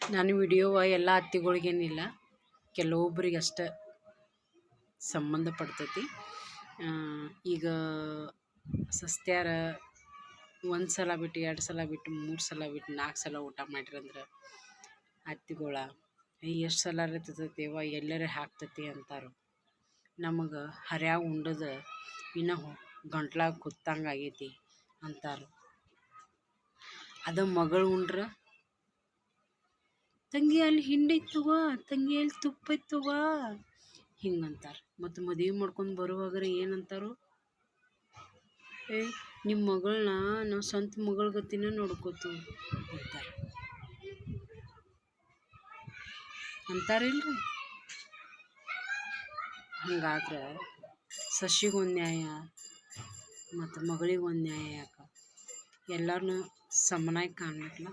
ನಾನು ವಿಡಿಯೋವ ಎಲ್ಲ ಅತ್ತಿಗಳಿಗೇನಿಲ್ಲ, ಕೆಲವೊಬ್ರಿಗಷ್ಟೆ ಸಂಬಂಧಪಡ್ತೈತಿ. ಈಗ ಸಸ್ತ್ಯಾರ ಒಂದು ಸಲ ಬಿಟ್ಟು 2 ಸಲ ಬಿಟ್ಟು 3 ಸಲ ಬಿಟ್ಟು 4 ಸಲ ಊಟ ಮಾಡಿರಂದ್ರೆ ಅತ್ತಿಗಳ ಎಷ್ಟು ಸಲ ತಿಂತೈತಿವ ಎಲ್ಲರೇ ಹಾಕ್ತೈತಿ ಅಂತಾರೆ. ನಮಗೆ ಹರ್ಯಾಗ ಉಂಡದ ಇನ್ನೂ ಗಂಟ್ಲಾಗ ಕುತ್ತಂಗೆ ಆಗೈತಿ ಅಂತಾರೆ. ಅದ ಮಗಳು ಉಂಡ್ರೆ ತಂಗಿ ಅಲ್ಲಿ ಹಿಂಡೈತವ, ತಂಗಿ ಅಲ್ಲಿ ತುಪ್ಪ ಐತವ ಹಿಂಗಂತಾರೆ. ಮತ್ತು ಮದುವೆ ಮಾಡ್ಕೊಂಡು ಬರುವಾಗ್ರೆ ಏನಂತಾರೋ, ನಿಮ್ಮ ಮಗಳನ್ನ ನಾವು ಸ್ವಂತ ಮಗಳ ಗತಿನ ನೋಡ್ಕೋತೀವಿ ಅಂತಾರಿಲ್ರಿ. ಹಂಗಾದ್ರೆ ಸಸಿಗೊಂದು ನ್ಯಾಯ ಮತ್ತು ಮಗಳಿಗೊಂದು ನ್ಯಾಯ ಯಾಕೆ? ಎಲ್ಲರನ್ನೂ ಸಮನಾಗಿ ಕಾಣ್ಬೇಕಲ್ಲ.